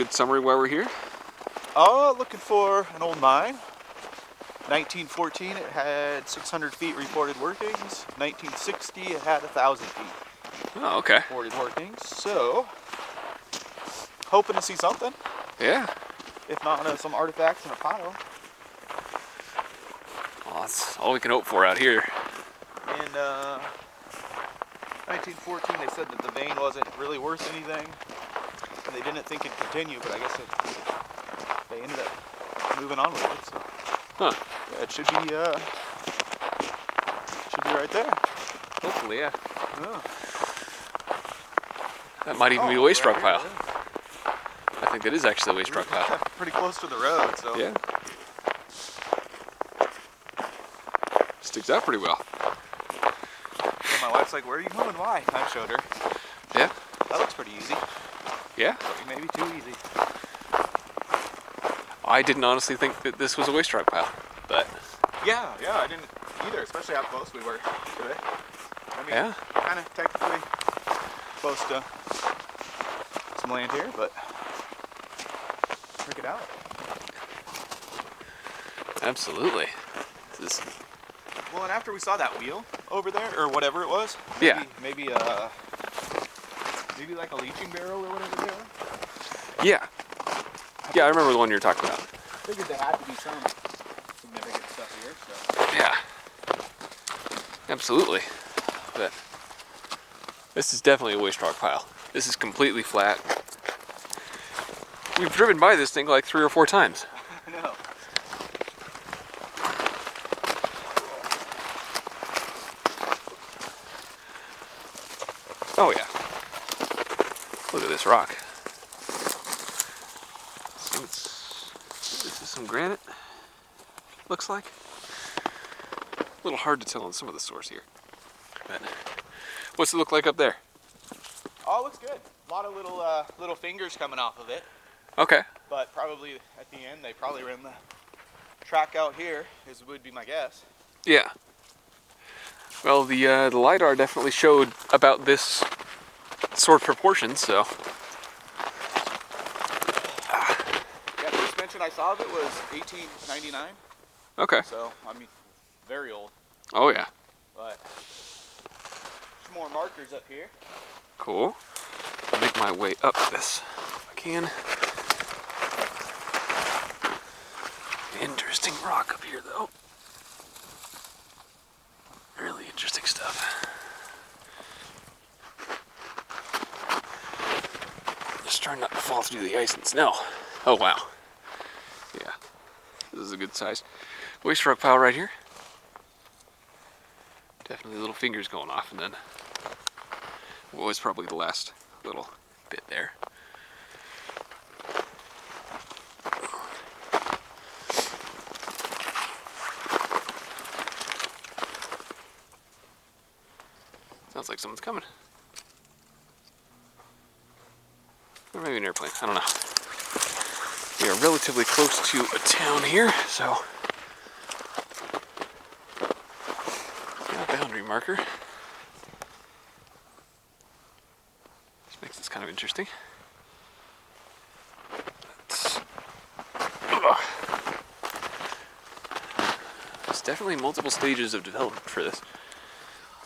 good summary while we're here? Looking for an old mine. 1914, it had 600 feet reported workings. 1960, it had 1,000 feet Oh, okay. reported workings. So, hoping to see something. Yeah. If not, some artifacts in a pile. Well, that's all we can hope for out here. In 1914, they said that the vein wasn't really worth anything, and they didn't think it'd continue. But I guess they ended up moving on with it. So. Huh. Yeah, it should be right there. Hopefully, yeah. Oh. That might even be a waste rock right pile. I think that is actually a waste rock pile. Pretty close to the road, so. Yeah. Sticks out pretty well. So my wife's like, "Where are you going? Why?" I showed her. Yeah. That looks pretty easy. Yeah. Maybe too easy. I didn't honestly think that this was a waste rock pile, but Yeah, I didn't either, especially how close we were to it. I mean, yeah, kind of technically close to some land here, but check it out. absolutely. This is, Well, and after we saw that wheel over there, or whatever it was, maybe like a leaching barrel or whatever they are. yeah. Yeah, I remember the one you were talking about. I figured there had to be some significant stuff here, so. Yeah. Absolutely. But this is definitely a waste rock pile. This is completely flat. We've driven by this thing like 3 or 4 times. I know. Oh yeah. Look at this rock. This is some granite. Looks like. A little hard to tell on some of the source here. But what's it look like up there? Oh, it looks good. A lot of little fingers coming off of it. Okay. But probably at the end they probably ran the track out here, would be my guess. Yeah. Well, the LiDAR definitely showed about this sort of proportions, so. Yeah, first mention I saw of it was 1899. Okay. So, I mean, very old. Oh yeah. But some more markers up here. Cool. I'll make my way up this if I can. Interesting rock up here, though. Really interesting stuff. Just trying not to fall through the ice and snow. Oh wow. Yeah. This is a good size waste rock pile right here. Definitely little fingers going off, and then what was probably the last little bit there. Sounds like someone's coming. Or maybe an airplane, I don't know. We are relatively close to a town here, so. Got a boundary marker. This makes this kind of interesting. There's definitely multiple stages of development for this.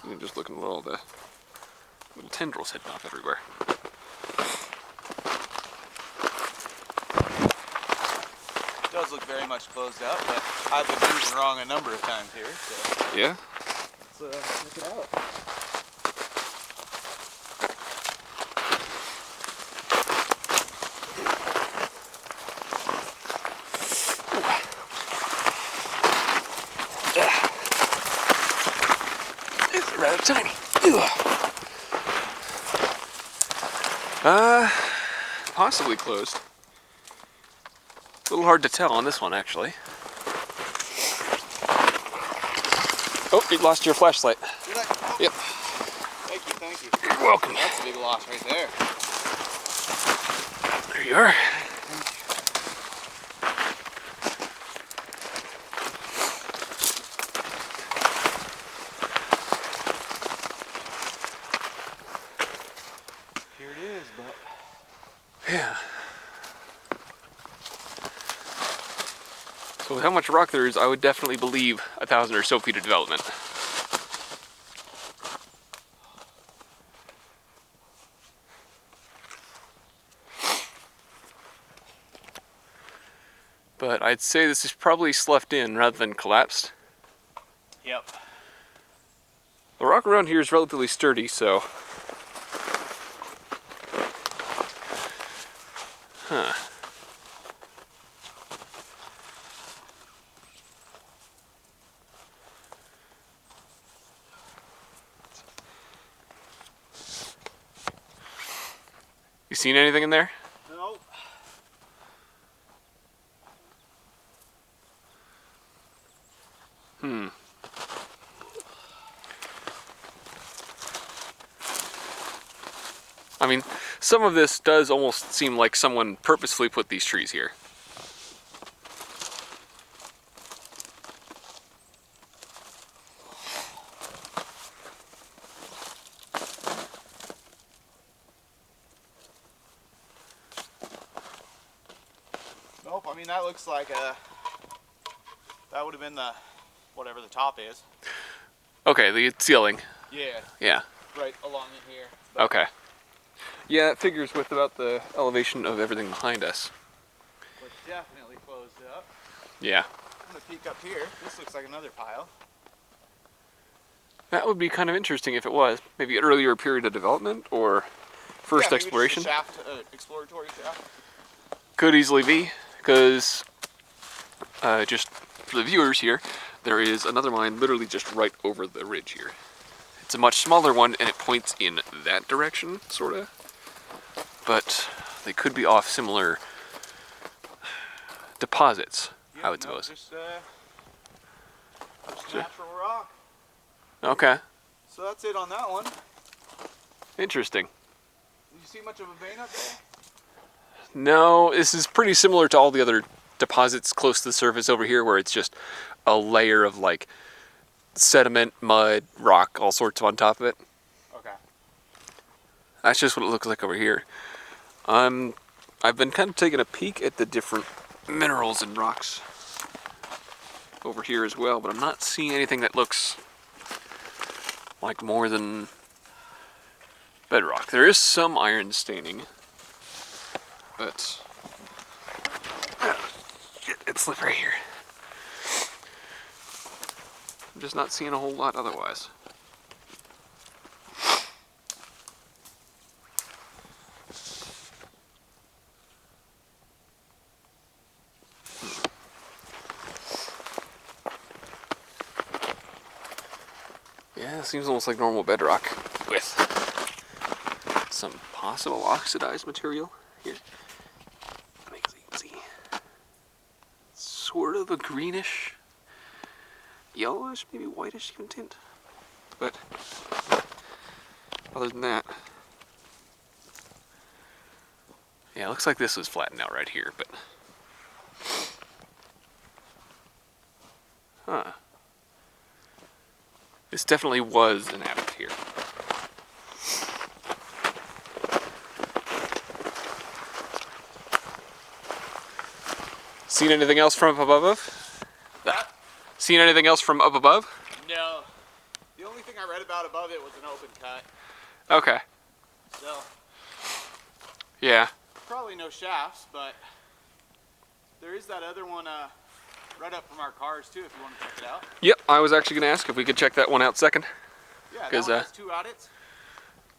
You can just look at all the little tendrils heading off everywhere. It does look very much closed up, but I've been proven wrong a number of times here. So Yeah? let's check it out. It's rather tiny. Possibly closed. A little hard to tell on this one, actually. Oh, you lost your flashlight. Did I? Oh. Yep. Thank you. You're welcome. That's a big loss right there. There you are. Here it is, but Yeah. So with how much rock there is, I would definitely believe 1,000 or so feet of development. But I'd say this is probably sloughed in rather than collapsed. Yep. The rock around here is relatively sturdy, so... Huh. You seen anything in there? Nope. Hmm. I mean, some of this does almost seem like someone purposefully put these trees here. Nope, I mean that looks like that would have been the, whatever the top is. Okay, the ceiling. Yeah, Yeah. right along in here. Okay. Yeah, it figures with about the elevation of everything behind us. But definitely closed up. Yeah. I'm gonna peek up here. This looks like another pile. That would be kind of interesting if it was. Maybe an earlier period of development or first maybe exploration. just a shaft, exploratory shaft. Could easily be, because just for the viewers here, there is another mine literally just right over the ridge here. It's a much smaller one and it points in that direction, sort of. But they could be off similar deposits, I would suppose. Just natural rock. Okay, So that's it on that one. Did interesting. you see much of a vein up there? No, this is pretty similar to all the other deposits close to the surface over here, where it's just a layer of like sediment, mud, rock, all sorts on top of it. Okay. That's just what it looks like over here. I've been kind of taking a peek at the different minerals and rocks over here as well, but I'm not seeing anything that looks like more than bedrock. There is some iron staining, but shit, it's slippery here. I'm just not seeing a whole lot otherwise. Yeah, it seems almost like normal bedrock with some possible oxidized material here. Make sure you can see. Sort of a greenish, yellowish, maybe whitish even tint. But other than that, yeah, it looks like this was flattened out right here, but huh. This definitely was an adit here. Seen anything else from up above? What? Seen anything else from up above? No. The only thing I read about above it was an open cut. Okay. So, Yeah. probably no shafts, but there is that other one right up from our cars too, if you want to check it out. Yep, I was actually going to ask if we could check that one out second. Yeah, that 'Cause, one has two adits.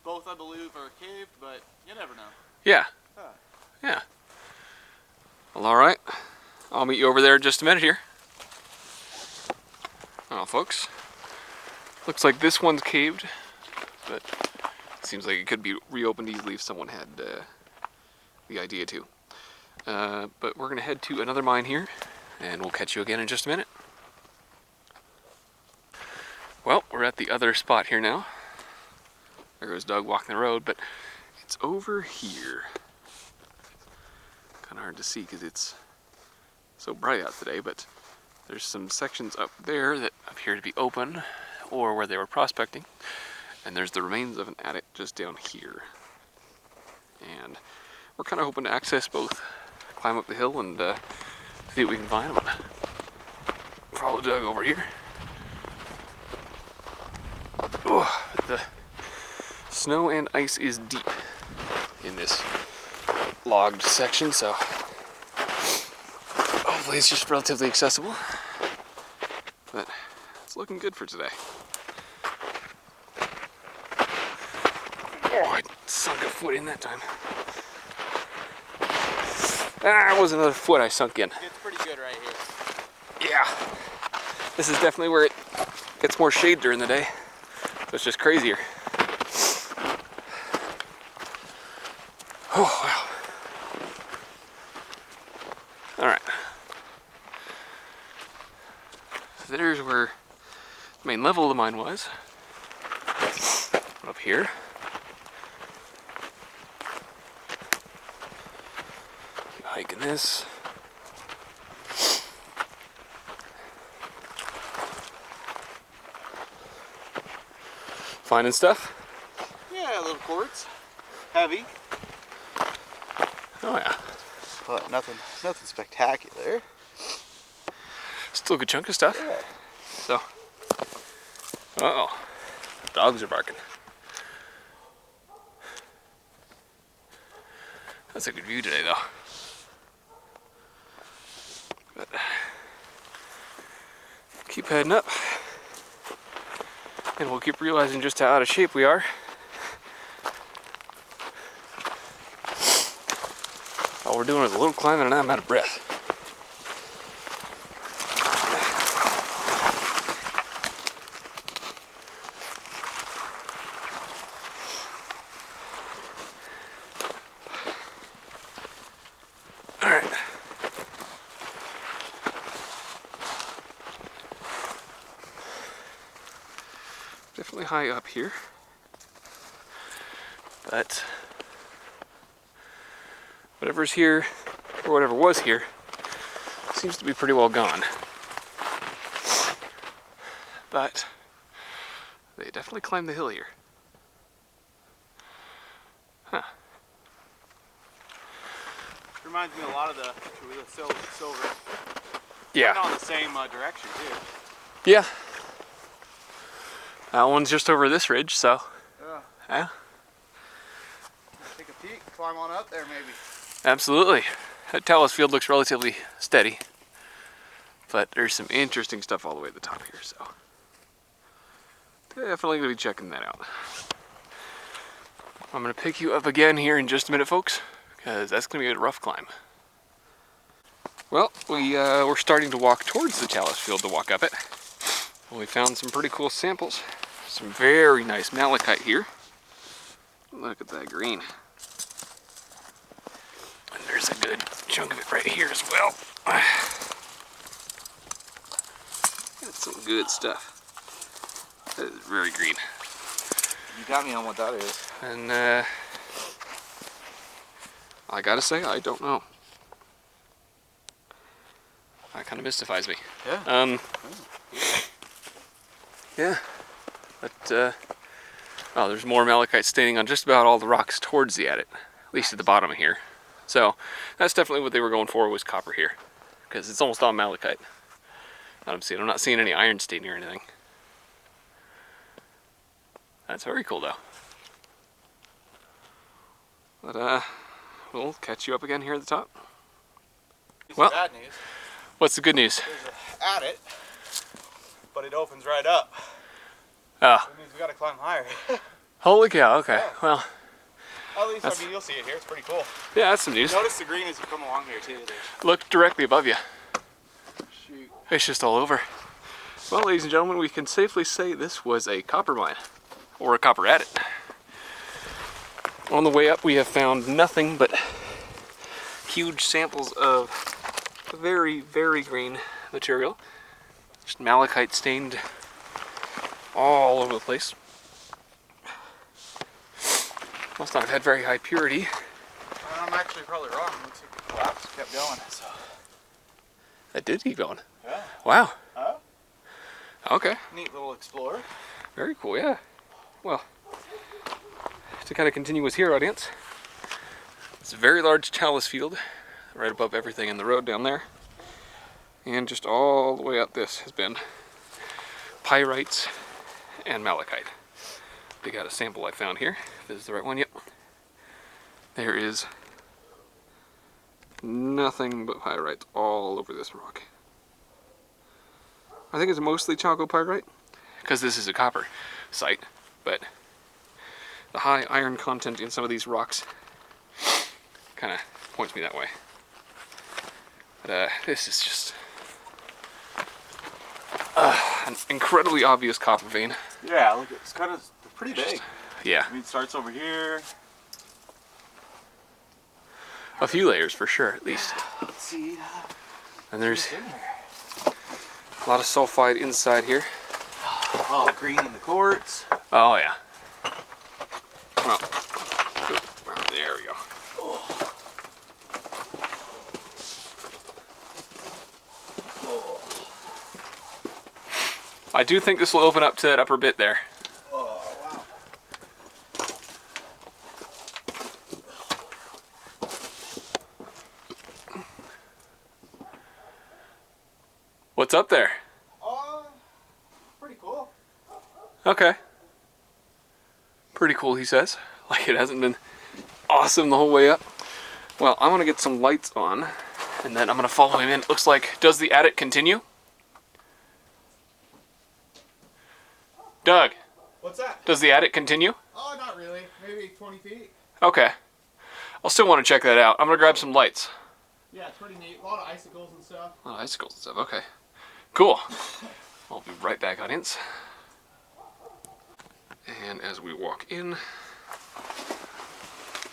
Both, I believe, are caved, but you never know. Yeah. Huh. Yeah. Well, alright. I'll meet you over there in just a minute here. Oh, folks. Looks like this one's caved, but it seems like it could be reopened easily if someone had the idea to. But we're going to head to another mine here, and we'll catch you again in just a minute. Well, we're at the other spot here now. There goes Doug walking the road, but it's over here. Kind of hard to see because it's so bright out today, but there's some sections up there that appear to be open or where they were prospecting, and there's the remains of an adit just down here. And we're kind of hoping to access both, climb up the hill and see what we can find. follow Doug over here. Oh, the snow and ice is deep in this logged section, so hopefully it's just relatively accessible. But it's looking good for today. Oh, I sunk a foot in that time. Ah, it was another foot I sunk in. It's pretty good right here. Yeah. This is definitely where it gets more shade during the day. So it's just crazier. Oh, wow. Alright. So there's where the main level of the mine was. Up here. Keep hiking this. Finding stuff? Yeah, little quartz. Heavy. Oh yeah. But nothing spectacular. Still a good chunk of stuff. Yeah. So. Uh-oh. Dogs are barking. That's a good view today, though. But keep heading up. And we'll keep realizing just how out of shape we are. All we're doing is a little climbing and I'm out of breath. All right. Definitely high up here, but whatever's here, or whatever was here, seems to be pretty well gone. But they definitely climbed the hill here. Huh. Reminds me a lot of the silver. Yeah. Kind of on the same direction too. Yeah. That one's just over this ridge, so. Yeah. Yeah. Take a peek, climb on up there maybe. Absolutely. That talus field looks relatively steady, but there's some interesting stuff all the way at the top here, so definitely gonna be checking that out. I'm gonna pick you up again here in just a minute, folks, because that's gonna be a rough climb. Well, we're starting to walk towards the talus field to walk up it. We found some pretty cool samples. Some very nice malachite here. Look at that green. And there's a good chunk of it right here as well. That's some good stuff. That is very green. You got me on what that is. And I gotta say, I don't know. That kind of mystifies me. Yeah. Yeah. But oh, there's more malachite staining on just about all the rocks towards the adit, at least at the bottom of here. So that's definitely what they were going for, was copper here, because it's almost all malachite. I'm not seeing any iron staining or anything. That's very cool though. But we'll catch you up again here at the top. Well, bad news. What's the good news? There's an adit, but it opens right up. Oh. That means we gotta climb higher. Holy cow, okay. Yeah. Well. At least, I mean, you'll see it here. It's pretty cool. Yeah, that's some news. Notice the green as you come along here, too. Look directly above you. Shoot. It's just all over. Well, ladies and gentlemen, we can safely say this was a copper mine, or a copper adit. On the way up, we have found nothing but huge samples of very, very green material. Just malachite stained all over the place. Must not have had very high purity. I'm actually probably wrong. Looks like the collapse kept going. So. That did keep going. Yeah. Wow. Huh? Okay. Neat little explorer. Very cool, yeah. Well, to kind of continue with here, audience, it's a very large talus field right above everything in the road down there. And just all the way up this has been pyrites and malachite. They got a sample I found here. If this is the right one, yep. There is nothing but pyrites all over this rock. I think it's mostly chalcopyrite, because this is a copper site, but the high iron content in some of these rocks kind of points me that way. But this is just an incredibly obvious copper vein. Yeah, look, it's kind of pretty big. Yeah. I mean, it starts over here. A few layers for sure, at least. Let's see. And there's a lot of sulfide inside here. Oh, green in the quartz. Oh yeah. Well, there we go. I do think this will open up to that upper bit there. Oh, wow. What's up there? Pretty cool. Okay. Pretty cool, he says. Like it hasn't been awesome the whole way up. Well, I'm gonna get some lights on, and then I'm gonna follow him in. It looks like, does the attic continue? Doug, What's that? does the attic continue? Oh, not really. Maybe 20 feet. Okay. I'll still want to check that out. I'm gonna grab some lights. Yeah, it's pretty neat. A lot of icicles and stuff. Oh, icicles and stuff, okay. Cool. I'll be right back, audience. And as we walk in,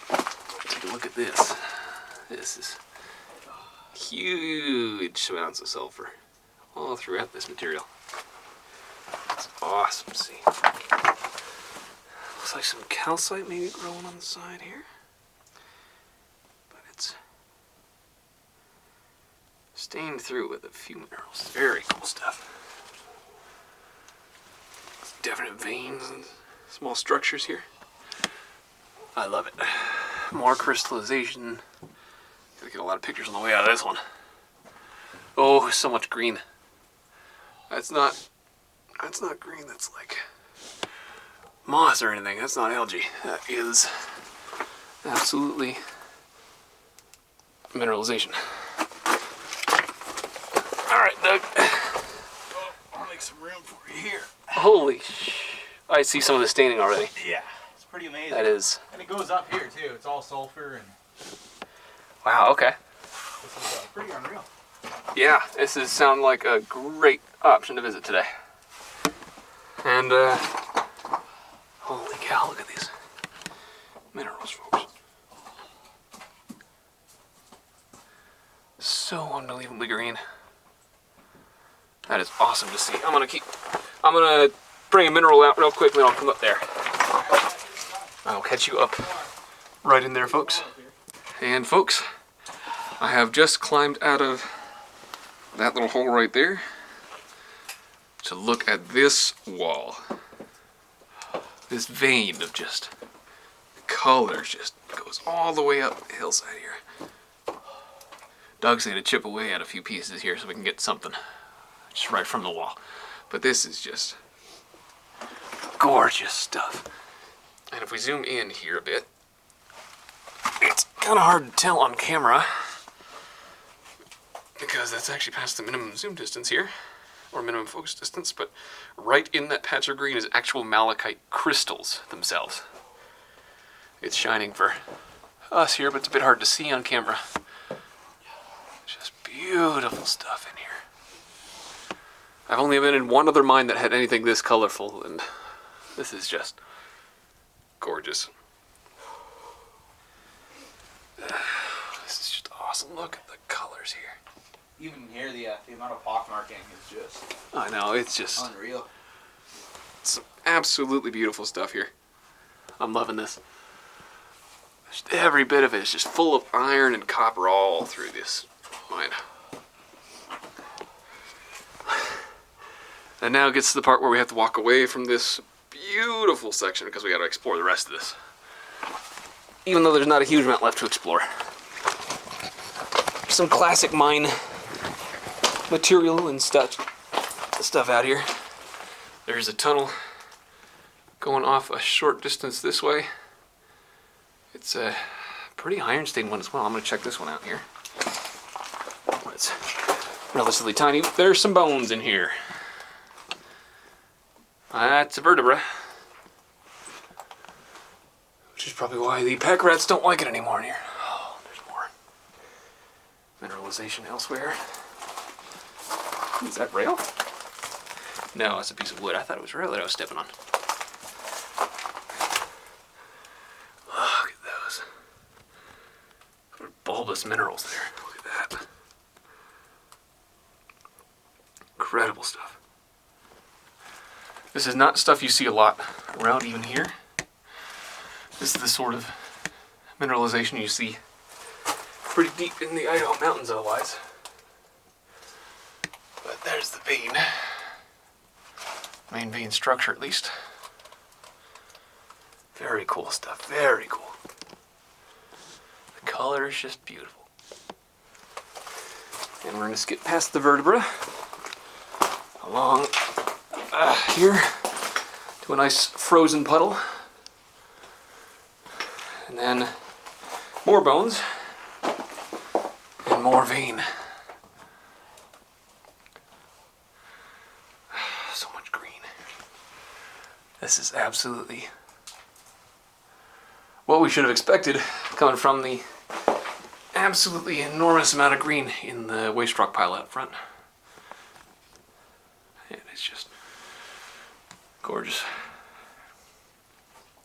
take a look at this. This is huge amounts of sulfur all throughout this material. It's awesome to see. Looks like some calcite maybe growing on the side here. But it's stained through with a few minerals. Very cool stuff. Definite veins and small structures here. I love it. More crystallization. Gotta get a lot of pictures on the way out of this one. Oh, so much green. That's not green, that's like moss or anything. That's not algae. That is absolutely mineralization. Alright, Doug. I'll make some room for you here. Holy I see some of the staining already. Yeah, it's pretty amazing. That is. And it goes up here, too. It's all sulfur and Wow, okay. this is pretty unreal. Yeah, this is sound like a great option to visit today. And, holy cow, look at these minerals, folks. So unbelievably green. That is awesome to see. I'm gonna bring a mineral out real quick and then I'll come up there. I'll catch you up right in there, folks. And folks, I have just climbed out of that little hole right there to look at this wall. This vein of just colors just goes all the way up the hillside here. Doug's going to chip away at a few pieces here so we can get something just right from the wall. But this is just gorgeous stuff. And if we zoom in here a bit, it's kind of hard to tell on camera because that's actually past the minimum zoom distance here, or minimum focus distance, but right in that patch of green is actual malachite crystals themselves. It's shining for us here, but it's a bit hard to see on camera. Just beautiful stuff in here. I've only been in one other mine that had anything this colorful, and this is just gorgeous. This is just awesome. Look at the colors here. Even here, the amount of pockmarking is just I know, it's just unreal. some absolutely beautiful stuff here. I'm loving this. Just every bit of it is just full of iron and copper all through this mine. And now it gets to the part where we have to walk away from this beautiful section because we got to explore the rest of this. Even though there's not a huge amount left to explore. Some classic mine material and stuff out here. There's a tunnel going off a short distance this way. It's a pretty iron stained one as well. I'm going to check this one out here. It's relatively tiny. There's some bones in here. That's a vertebra. Which is probably why the pack rats don't like it anymore in here. Oh, there's more mineralization elsewhere. Is that rail? No, it's a piece of wood. I thought it was rail that I was stepping on. Look at those. What bulbous minerals there. Look at that. Incredible stuff. This is not stuff you see a lot around even here. This is the sort of mineralization you see pretty deep in the Idaho mountains otherwise. But there's the vein. Main vein structure at least. Very cool stuff, very cool. The color is just beautiful. And we're going to skip past the vertebra along here to a nice frozen puddle. And then more bones and more vein. So much green. This is absolutely what we should have expected coming from the absolutely enormous amount of green in the waste rock pile out front. And it's just gorgeous.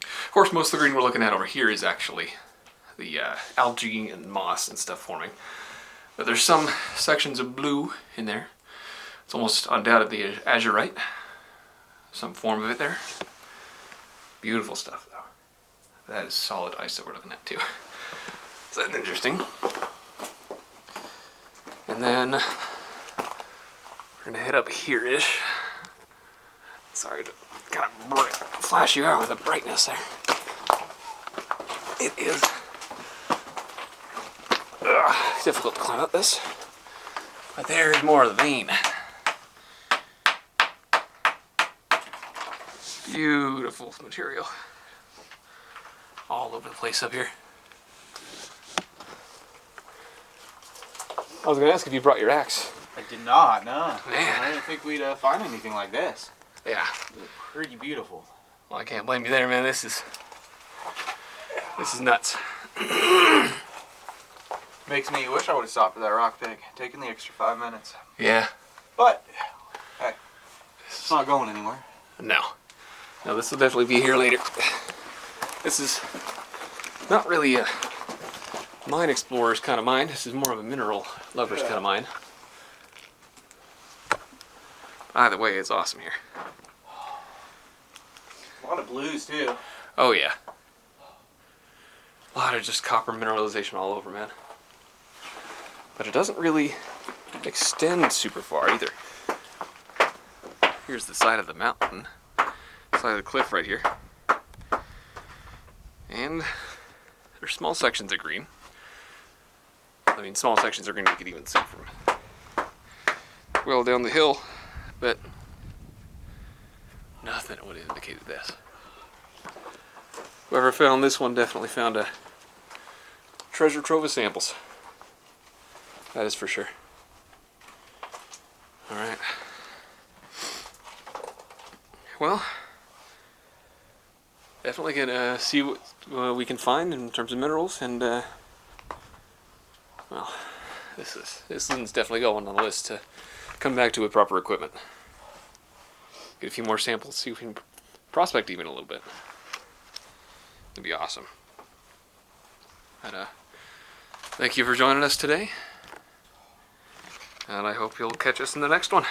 Of course, most of the green we're looking at over here is actually the algae and moss and stuff forming. But there's some sections of blue in there. It's almost undoubtedly azurite. Some form of it there. Beautiful stuff, though. That is solid ice that we're looking at, too. So that's interesting. And then we're going to head up here-ish. Sorry to kind of flash you out with the brightness there. It is difficult to climb up this. But there's more of the vein. Beautiful material. All over the place up here. I was going to ask if you brought your axe. I did not, no. Man. I didn't think we'd find anything like this. Yeah. Pretty beautiful. Well, I can't blame you there, man. This is nuts. Makes me wish I would have stopped at that rock pick, taken the extra 5 minutes. Yeah. But, hey, it's not going anywhere. No. No, this will definitely be here later. This is not really a mine explorer's kind of mine. This is more of a mineral lover's kind of mine. Either way, it's awesome here. A lot of blues, too. Oh, yeah. A lot of just copper mineralization all over, man. But it doesn't really extend super far either. Here's the side of the mountain. Side of the cliff right here. And there's small sections of green. I mean, small sections of green you could even see from well down the hill, but nothing would have indicated this. Whoever found this one definitely found a treasure trove of samples. That is for sure. Alright. Well, definitely gonna see what we can find in terms of minerals, and well, this one's definitely going on the list to come back to with proper equipment. Get a few more samples, see if we can prospect even a little bit. It'd be awesome. But thank you for joining us today, and I hope you'll catch us in the next one.